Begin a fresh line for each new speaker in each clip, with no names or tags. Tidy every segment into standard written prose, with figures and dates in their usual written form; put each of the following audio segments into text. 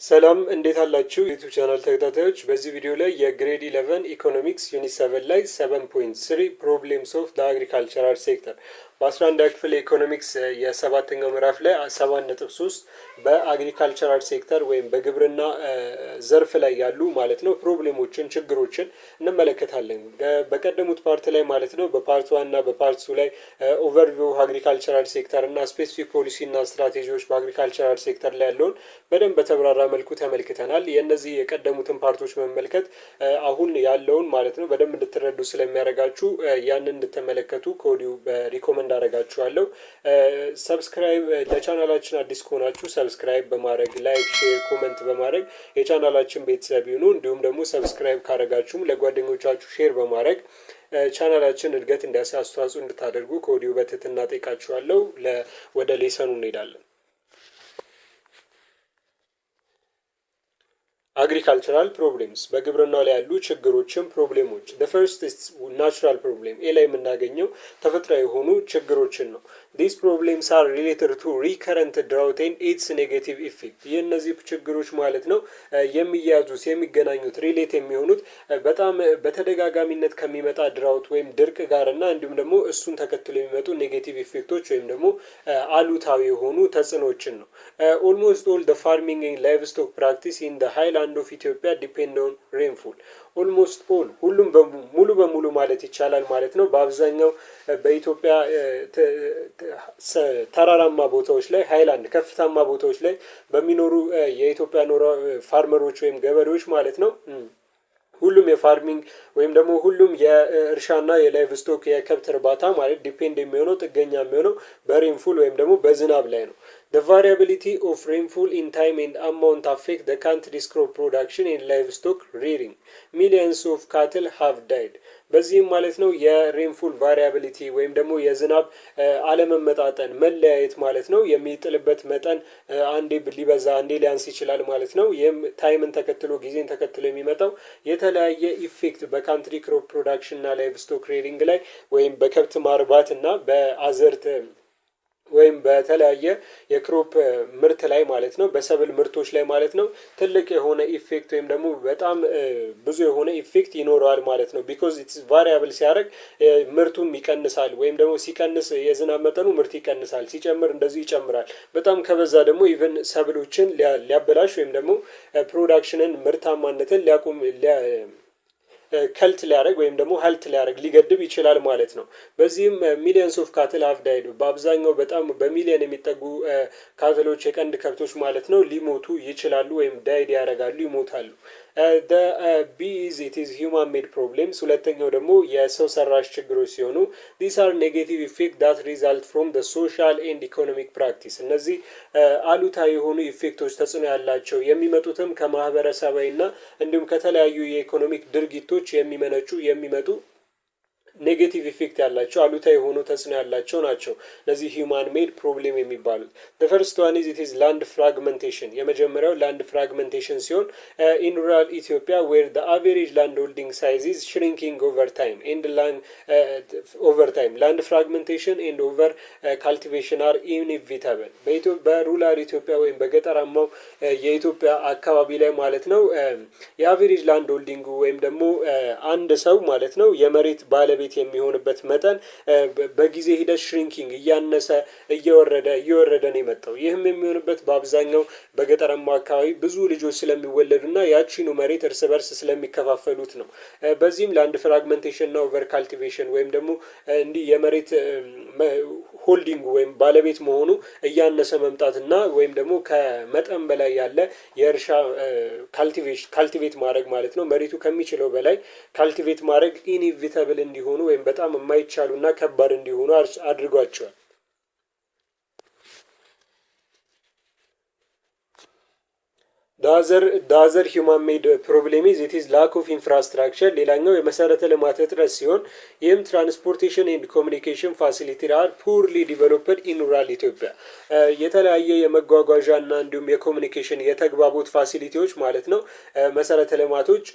ሰላም እንዴት አላችሁ ዩቲዩብ ቻናል ተከታታዮች በዚህ ቪዲዮ ላይ የግሬድ 11 ኢኮኖሚክስ ዩኒት 7 ላይ 7.3 ፕሮብሌምስ ኦፍ ዘ አግሪካልቸራል ሴክተር በ11 ክፍል ኢኮኖሚክስ የሰባተኛው ምዕራፍ ላይ 7.3 በአግሪካልቸራል ሴክተር ወይም በግብርና ዘርፍ ላይ ያሉ ማለት ነው ፕሮብሌሞችን ችግሮችን እንመለከታለን። በቀደሙት ፓርት ላይ ማለት ነው በፓርት 1 እና በፓርት 2 ላይ ኦቨርቪው አግሪካልቸራል ሴክተር እና ስፔሲፊክ ፖሊሲ እና ስትራቴጂዎች በአግሪካልቸራል ሴክተር ላይ ያለውን በደንብ በተብራራ መልኩ ተመልክተናል። የነዚህ የቀደሙትን ፓርቶች መመልከት አሁን ያለውን ማለት ነው በደንብ እንድትረዱ ስለሚያደርጋችሁ ያንን እንድትመለከቱ ከወዲሁ በሪኮመንድ አደርጋችኋለሁ። ሰብስክራይብ ለቻናላችን አዲስ ከሆናችሁ ሰብስክራይብ በማድረግ ላይክ፣ ሼር፣ ኮሜንት በማድረግ የቻናላችን ቤተሰብ ይሁኑ። እንዲሁም ደግሞ ሰብስክራይብ ካደረጋችሁም ለጓደኞቻችሁ ሼር በማድረግ ቻናላችን እድገት እንዲያሳስተዋጽኦ እንድታደርጉ ከወዲሁ በትህትና ጠይቃችኋለሁ። ወደ ሌሰኑ እንሄዳለን። አግሪካልቸራል ፕሮብሌምስ በግብርናው ላይ ያሉ ችግሮችን ፕሮብሌሞች the first is natural problem ኤ ላይ የምናገኘው ተፈጥሯዊ የሆኑ ችግሮችን ነው። these problems are related to recurrent drought and its negative effect የእነዚህ ችግሮች ማለት ነው የሚያዙት የሚገናኙት ሪሌት የሚሆኑት በጣም በተደጋጋሚነት ከሚመጣ ድራውት ወይም ድርቅ ጋር እና እንዲሁም ደግሞ እሱን ተከትሎ የሚመጡ ኔጌቲቭ ኢፌክቶች ወይም ደግሞ አሉታዊ የሆኑ ተጽዕኖችን ነው። almost all the farming and livestock practice in the highland of Ethiopia depend on rainfall almost all ሁሉም ሙሉ በሙሉ ማለት ይቻላል ማለት ነው በአብዛኛው በኢትዮጵያ ተራራማ ቦታዎች ላይ ሃይላንድ ከፍታማ ቦታዎች ላይ በሚኖሩ የኢትዮጵያ ፋርመሮች ወይም ገበሬዎች ማለት ነው ሁሉም የፋርሚንግ ወይም ደግሞ ሁሉም የእርሻና የላይቭ ስቶክ የከብት እርባታ ማለት ዲፔንድ የሚሆነው ጥገኛ የሚሆነው በሬንፉል ወይም ደግሞ በዝናብ ላይ ነው። The variability of rainfall in time and amount affect the country's crop production and livestock rearing. Millions of cattle have died. በዚህም ማለት ነው የሬንፉል ቫሪያቢሊቲ ወይም ደግሞ የዝናብ አለመመጣጠን መለያየት ማለት ነው የሚጥልበት መጠን አንዴ ሊበዛ አንዴ ሊያንስ ይችላል ማለት ነው። ይህም ታይምን ተከትሎ ጊዜን ተከትሎ የሚመጣው የተለያየ ኢፌክት በካንትሪ ክሮፕ ፕሮዳክሽን እና ላይቭ ስቶክ ሬዲንግ ላይ ወይም በከብት ማርባት እና በአዘርት ወይም በተለያየ የክሮፕ ምርት ላይ ማለት ነው በሰብል ምርቶች ላይ ማለት ነው ትልቅ የሆነ ኢፌክት ወይም ደግሞ በጣም ብዙ የሆነ ኢፌክት ይኖረዋል ማለት ነው። ቢኮዝ ኢትስ ቫሪያብል ሲያደርግ ምርቱም ይቀንሳል ወይም ደግሞ ሲቀንስ የዝናብ መጠኑ ምርት ይቀንሳል፣ ሲጨምር እንደዚሁ ይጨምራል። በጣም ከበዛ ደግሞ ኢቨን ሰብሎችን ሊያበላሽ ወይም ደግሞ ፕሮዳክሽንን ምርታማነትን ሊያቆም ከልት ሊያደርግ ወይም ደግሞ ሀልት ሊያደርግ ሊገድብ ይችላል ማለት ነው። በዚህም ሚሊየንስ ኦፍ ካትል ሃቭ ዳይድ በአብዛኛው በጣም በሚሊየን የሚጠጉ ካትሎች የቀንድ ከብቶች ማለት ነው ሊሞቱ ይችላሉ ወይም ዳይድ ያደርጋሉ ይሞታሉ። ቢ ኢዝ ኢት ኢዝ ሂውማን ሜድ ፕሮብሌምስ ሁለተኛው ደግሞ የሰው ሰራሽ ችግሮች ሲሆኑ ዲስ አር ኔጌቲቭ ኢፌክት ዳት ሪዛልት ፍሮም ዘ ሶሻል ኤንድ ኢኮኖሚክ ፕራክቲስ እነዚህ አሉታዊ የሆኑ ኢፌክቶች ተጽዕኖ ያላቸው የሚመጡትም ከማህበረሰባዊ እና እንዲሁም ከተለያዩ የኢኮኖሚክ ድርጊቶች የሚመጡ ኔጌቲቭ ኢፌክት ያላቸው አሉታዊ የሆኑ ተጽዕኖ ያላቸው ናቸው እነዚህ ሂውማን ሜድ ፕሮብሌም የሚባሉት። the first one is it is land fragmentation የመጀመሪያው land fragmentation ሲሆን in rural Ethiopia where the average land holding size is shrinking over time and land fragmentation and over cultivation are inevitable በሩራል ኢትዮጵያ ወይም በገጠራማው የኢትዮጵያ አካባቢ ላይ ማለት ነው የአቨሬጅ ላንድ ሆልዲንግ ወይም ደግሞ አንድ ሰው ማለት ነው የመሬት ባለቤት የሚሆንበት መጠን በጊዜ ሂደት ሽሪንኪንግ እያነሰ እየወረደ ነው የመጣው። ይህም የሚሆንበት በአብዛኛው በገጠራማ አካባቢ ብዙ ልጆች ስለሚወለዱና ያቺኑ መሬት እርስ በርስ ስለሚከፋፈሉት ነው። በዚህም ላንድ ፍራግመንቴሽን እና ኦቨር ካልቲቬሽን ወይም ደግሞ እንዲህ የመሬት ሆልዲንግ ወይም ባለቤት መሆኑ እያነሰ መምጣትና ወይም ደግሞ ከመጠን በላይ ያለ የእርሻ ካልቲቬት ማድረግ ማለት ነው መሬቱ ከሚችለው በላይ ካልቲቬት ማድረግ ኢንኢቪታብል እንዲሆኑ ወይም በጣም የማይቻሉና ከባድ እንዲሆኑ አድርጓቸዋል። the other human made problem is it is lack of infrastructure ሌላኛው የመሰረተ ልማት እጥረት ሲሆን ይህም ትራንስፖርቴሽን ኤንድ ኮሚኒኬሽን ፋሲሊቲ are poorly developed in rural Ethiopia የተለያየ የመጓጓዣ እና እንዲሁም የኮሚኒኬሽን የተግባቦት ፋሲሊቲዎች ማለት ነው መሰረተ ልማቶች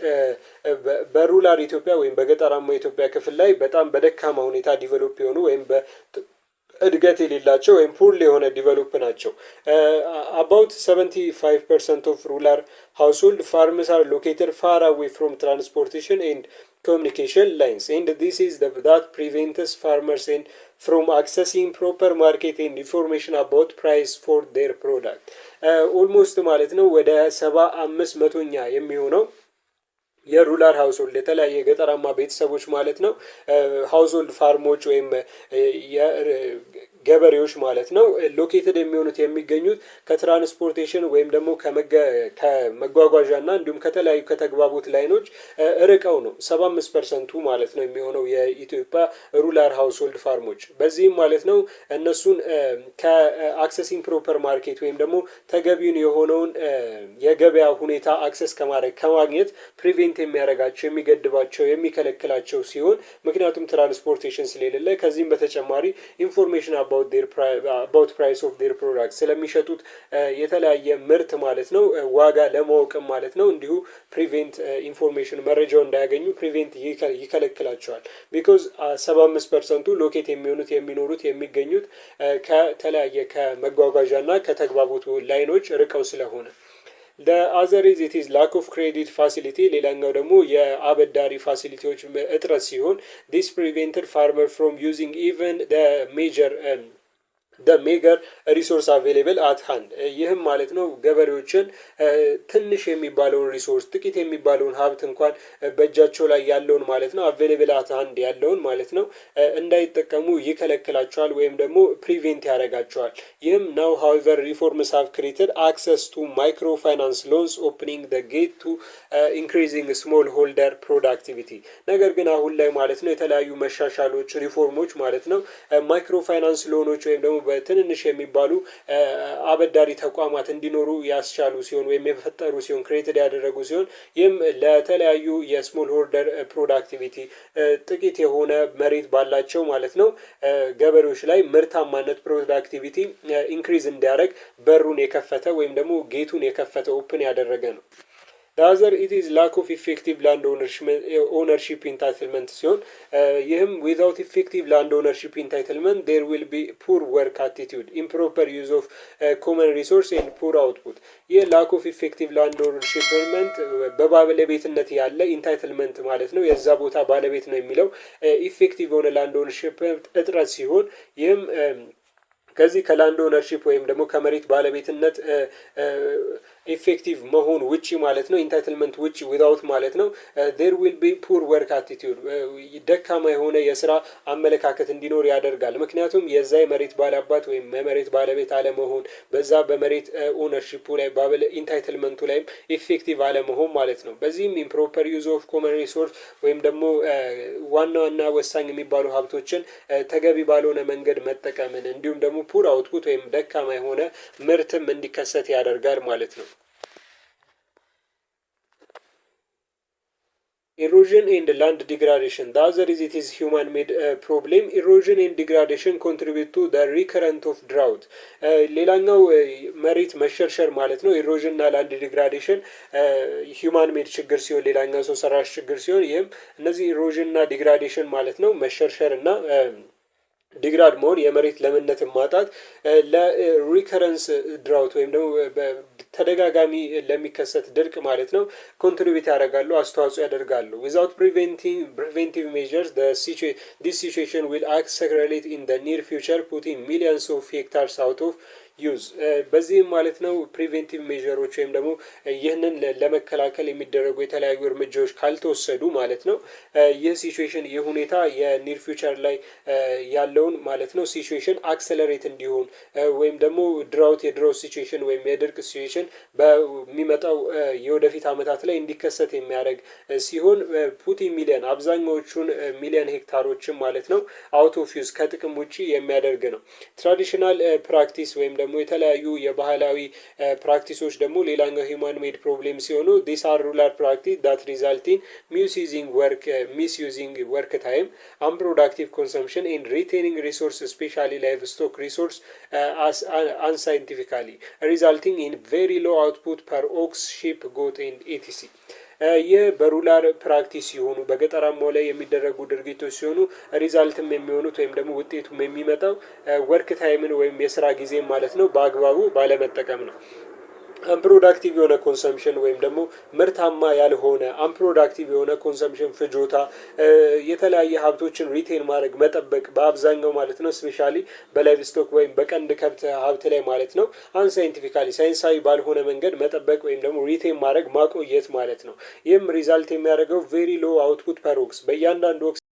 በሩራል ኢትዮጵያ ወይም በገጠራማ ኢትዮጵያ ክፍል ላይ በጣም በደካማ ሁኔታ ዲቨሎፕ የሆኑ ወይም እድገት የሌላቸው ወይም ፑር የሆነ ዲቨሎፕ ናቸው። አባውት 75% ኦፍ ሩላር ሃውስሆልድ ፋርምስ አር ሎኬትድ ፋር አዌይ ፍሮም ትራንስፖርቴሽን ኤንድ communication lines, and this is that prevents farmers and from accessing proper market and information about price for their product. ኦልሞስት ማለት ነው ወደ 75% የሚሆነው የሩላር ሃውስሆልድ የተለያየ የገጠራማ ቤተሰቦች ማለት ነው ሃውስሆልድ ፋርሞች ወይም ገበሬዎች ማለት ነው ሎኬትድ የሚሆኑት የሚገኙት ከትራንስፖርቴሽን ወይም ደግሞ ከመጓጓዣና እንዲሁም ከተለያዩ ከተግባቦት ላይኖች ርቀው ነው 75% ማለት ነው የሚሆነው የኢትዮጵያ ሩላር ሃውስሆልድ ፋርሞች። በዚህም ማለት ነው እነሱን ከአክሰሲንግ ፕሮፐር ማርኬት ወይም ደግሞ ተገቢውን የሆነውን የገበያ ሁኔታ አክሰስ ከማግኘት ፕሪቬንት የሚያደርጋቸው የሚገድባቸው የሚከለክላቸው ሲሆን ምክንያቱም ትራንስፖርቴሽን ስለሌለ ከዚህም በተጨማሪ ኢንፎርሜሽን about price of their products ስለሚሸጡት የተለያየ ምርት ማለት ነው ዋጋ ለማወቅም ማለት ነው እንዲሁ ፕሪቬንት ኢንፎርሜሽን መረጃው እንዳያገኙ ፕሪቬንት ይከለክላቸዋል። ቢኮዝ 75% ሎኬት የሚሆኑት የሚኖሩት የሚገኙት ከተለያየ ከመጓጓዣና ከተግባቦቱ ላይኖች ርቀው ስለሆነ። the other is it is lack of credit facility ሌላኛው ደግሞ የአበዳሪ ፋሲሊቲዎች እጥረት ሲሆን this prevented farmer from using even the major meager resource available at hand ይህም ማለት ነው ገበሬዎችን ትንሽ የሚባለውን ሪሶርስ ጥቂት የሚባለውን ሀብት እንኳን በእጃቸው ላይ ያለውን ማለት ነው available at hand ያለውን ማለት ነው እንዳይጠቀሙ ይከለክላቸዋል ወይም ደግሞ ፕሪቬንት ያደርጋቸዋል። ይህም now however reforms have created access to microfinance loans opening the gate to increasing small holder productivity ነገር ግን አሁን ላይ ማለት ነው የተለያዩ መሻሻሎች ሪፎርሞች ማለት ነው ማይክሮፋይናንስ ሎኖች ወይም ደግሞ በትንንሽ የሚባሉ አበዳሪ ተቋማት እንዲኖሩ ያስቻሉ ሲሆን ወይም የፈጠሩ ሲሆን ክሬትድ ያደረጉ ሲሆን ይህም ለተለያዩ የስሞል ሆልደር ፕሮዳክቲቪቲ ጥቂት የሆነ መሬት ባላቸው ማለት ነው ገበሬዎች ላይ ምርታማነት ፕሮዳክቲቪቲ ኢንክሪዝ እንዲያደርግ በሩን የከፈተ ወይም ደግሞ ጌቱን የከፈተ ኦፕን ያደረገ ነው። the other it is lack of effective land ownership entitlement ሲሆን ይህም without effective land ownership entitlement there will be poor work attitude improper use of common resource and poor output ይህ lack of effective land ownership በባለቤትነት ያለ ኢንታይትልመንት ማለት ነው የዛ ቦታ ባለቤት ነው የሚለው ኢፌክቲቭ የሆነ ላንድ ኦነርሺፕ እጥረት ሲሆን ይህም ከዚህ ከላንድ ኦነርሺፕ ወይም ደግሞ ከመሬት ባለቤትነት ኢፌክቲቭ መሆን ውጪ ማለት ነው ኢንታይትልመንት ውጪ ዊዛውት ማለት ነው there will be poor work attitude ደካማ የሆነ የስራ አመለካከት እንዲኖር ያደርጋል። ምክንያቱም የዛ የመሬት ባለአባት ወይም የመሬት ባለቤት አለመሆን በዛ በመሬት ኦነርሺፑ ላይ ባለ ኢንታይትልመንቱ ላይ ኢፌክቲቭ አለመሆን ማለት ነው። በዚህም ኢምፕሮፐር ዩዝ ኦፍ ኮመን ሪሶርስ ወይም ደግሞ ዋና ወሳኝ የሚባሉ ሀብቶችን ተገቢ ባልሆነ መንገድ መጠቀምን እንዲሁም ደግሞ ፑር አውትፑት ወይም ደካማ የሆነ ምርትም እንዲከሰት ያደርጋል ማለት ነው። erosion and land degradation the other is it is human made problem erosion and degradation contribute to the recurrence of drought ሌላኛው መሬት መሸርሸር ማለት ነው erosion እና land degradation human made ችግር ሲሆን ሌላኛው ሰው ሰራሽ ችግር ሲሆን ይሄም እነዚህ erosion እና degradation ማለት ነው መሸርሸር እና ዲግራድ መሆን የመሬት ለምነትን ማጣት ለሪከረንስ ድራውት ወይም ደግሞ ተደጋጋሚ ለሚከሰት ድርቅ ማለት ነው ኮንትሪቢዩት ያደርጋሉ አስተዋጽኦ ያደርጋሉ። without preventive measures this situation will accelerate in the near future putting millions of hectares out of ዩዝ በዚህም ማለት ነው ፕሪቬንቲቭ ሜዠሮች ወይም ደግሞ ይህንን ለመከላከል የሚደረጉ የተለያዩ እርምጃዎች ካልተወሰዱ ማለት ነው ይህ ሲቹዌሽን ይህ ሁኔታ የኒር ፊውቸር ላይ ያለውን ማለት ነው ሲቹዌሽን አክሰለሬት እንዲሆን ወይም ደግሞ የድራውት ሲቹዌሽን ወይም የድርቅ ሲቹዌሽን በሚመጣው የወደፊት ዓመታት ላይ እንዲከሰት የሚያደርግ ሲሆን ፑቲ ሚሊዮን አብዛኛዎቹን ሚሊዮን ሄክታሮችን ማለት ነው አውት ኦፍ ዩዝ ከጥቅም ውጪ የሚያደርግ ነው። ትራዲሽናል ፕራክቲስ ወይም ደግሞ የተለያዩ የባህላዊ ፕራክቲሶች ደግሞ ሌላኛው ሂውማን ሜድ ፕሮብሌም ሲሆኑ these are rural practice that result in misusing work time unproductive consumption and retaining resources especially livestock resource unscientifically resulting in very low output per ox sheep goat and etc ይህ በሩላር ፕራክቲስ ሲሆኑ በገጠራማው ላይ የሚደረጉ ድርጊቶች ሲሆኑ ሪዛልትም የሚሆኑት ወይም ደግሞ ውጤቱም የሚመጣው ወርክ ታይምን ወይም የስራ ጊዜ ማለት ነው በአግባቡ ባለመጠቀም ነው። አንፕሮዳክቲቭ የሆነ ኮንሰምሽን ወይም ደግሞ ምርታማ ያልሆነ አንፕሮዳክቲቭ የሆነ ኮንሰምሽን ፍጆታ የተለያየ ሀብቶችን ሪቴን ማድረግ መጠበቅ በአብዛኛው ማለት ነው ስፔሻሊ በላይቭ ስቶክ ወይም በቀንድ ከብት ሀብት ላይ ማለት ነው አንሳይንቲፊካሊ ሳይንሳዊ ባልሆነ መንገድ መጠበቅ ወይም ደግሞ ሪቴን ማድረግ ማቆየት ማለት ነው። ይህም ሪዛልት የሚያደርገው ቬሪ ሎ አውትፑት ፐር ኦክስ በእያንዳንዱ